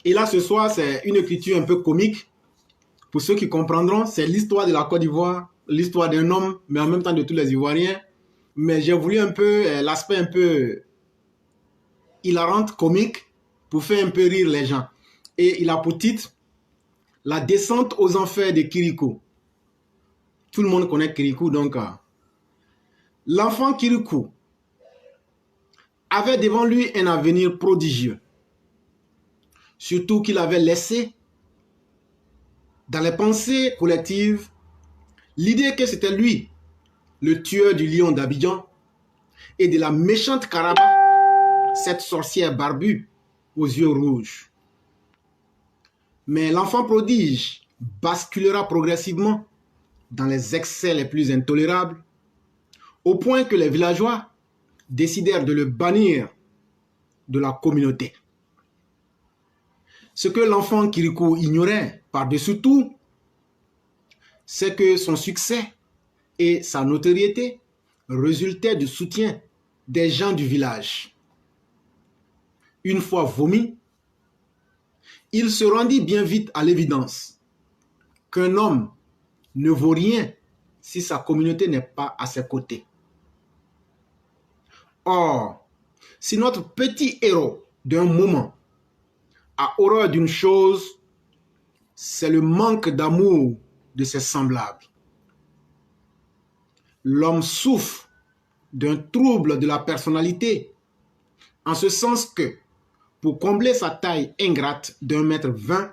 Et là, ce soir, c'est une écriture un peu comique. Pour ceux qui comprendront, c'est l'histoire de la Côte d'Ivoire, l'histoire d'un homme, mais en même temps de tous les Ivoiriens. Mais j'ai voulu un peu l'aspect un peu hilarante, comique, pour faire un peu rire les gens. Et il a pour titre La descente aux enfers de Kirikou. Tout le monde connaît Kirikou, donc l'enfant Kirikou avait devant lui un avenir prodigieux. Surtout qu'il avait laissé dans les pensées collectives l'idée que c'était lui, le tueur du lion d'Abidjan et de la méchante Karaba, cette sorcière barbue aux yeux rouges. Mais l'enfant prodige basculera progressivement dans les excès les plus intolérables, au point que les villageois décidèrent de le bannir de la communauté. Ce que l'enfant Kirikou ignorait par-dessus tout, c'est que son succès et sa notoriété résultaient du soutien des gens du village. Une fois vomi, il se rendit bien vite à l'évidence qu'un homme ne vaut rien si sa communauté n'est pas à ses côtés. Or, si notre petit héros d'un moment a horreur d'une chose, c'est le manque d'amour de ses semblables. L'homme souffre d'un trouble de la personnalité, en ce sens que, pour combler sa taille ingrate d'1,20 m,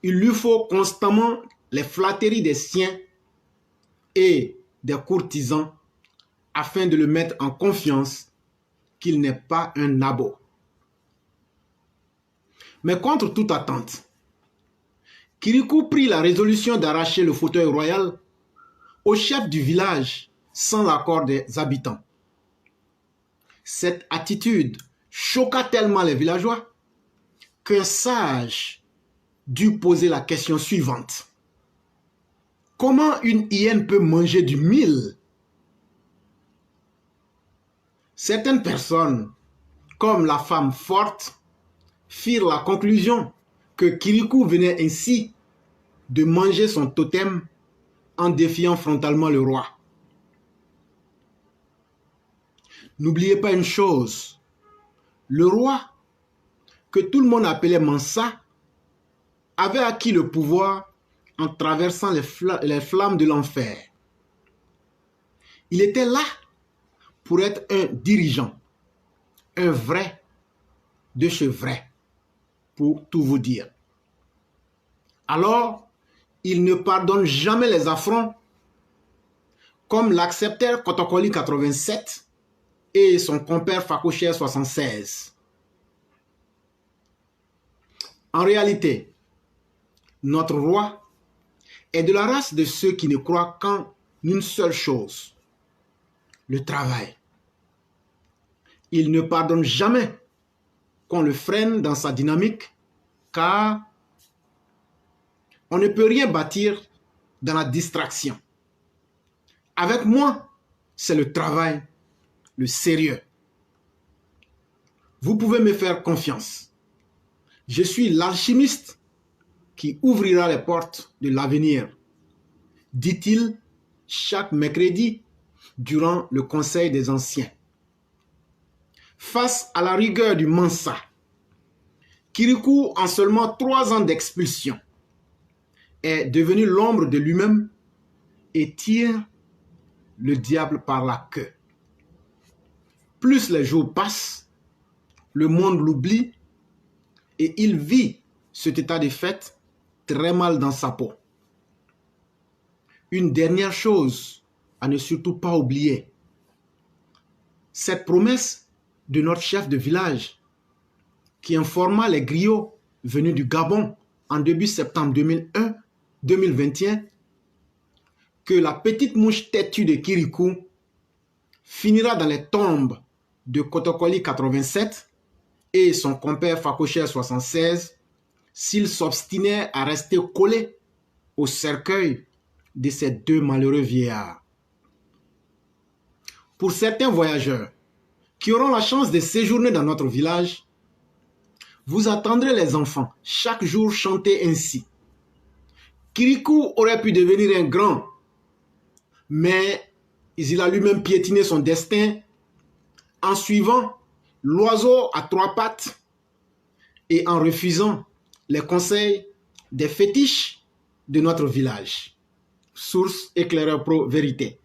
il lui faut constamment les flatteries des siens et des courtisans afin de le mettre en confiance qu'il n'est pas un nabo. Mais contre toute attente, Kirikou prit la résolution d'arracher le fauteuil royal au chef du village sans l'accord des habitants. Cette attitude choqua tellement les villageois qu'un sage dut poser la question suivante. Comment une hyène peut manger du mil? Certaines personnes, comme la femme forte, firent la conclusion que Kirikou venait ainsi de manger son totem en défiant frontalement le roi. N'oubliez pas une chose, le roi, que tout le monde appelait Mansa, avait acquis le pouvoir en traversant les flammes de l'enfer. Il était là pour être un dirigeant, un vrai de chez vrai, pour tout vous dire. Alors, il ne pardonne jamais les affronts, comme l'acceptèrent Kotokoli 87 et son compère Fakocher 76. En réalité, notre roi est de la race de ceux qui ne croient qu'en une seule chose, le travail. Il ne pardonne jamais qu'on le freine dans sa dynamique, car on ne peut rien bâtir dans la distraction. Avec moi, c'est le travail, le sérieux. Vous pouvez me faire confiance. Je suis l'alchimiste qui ouvrira les portes de l'avenir, dit-il chaque mercredi durant le conseil des anciens. Face à la rigueur du Mansa, Kirikou, en seulement 3 ans d'expulsion, est devenu l'ombre de lui-même et tire le diable par la queue. Plus les jours passent, le monde l'oublie et il vit cet état de fait très mal dans sa peau. Une dernière chose à ne surtout pas oublier. Cette promesse de notre chef de village qui informa les griots venus du Gabon en début septembre 2021 que la petite mouche têtue de Kirikou finira dans les tombes de Kotokoli 87 et son compère Fakocher 76 s'il s'obstinait à rester collé au cercueil de ces 2 malheureux vieillards. Pour certains voyageurs qui auront la chance de séjourner dans notre village, Vous attendrez les enfants chaque jour chanter ainsi. Kirikou aurait pu devenir un grand, mais il a lui-même piétiné son destin en suivant l'oiseau à 3 pattes et en refusant les conseils des fétiches de notre village. Source Éclaireur Pro Vérité.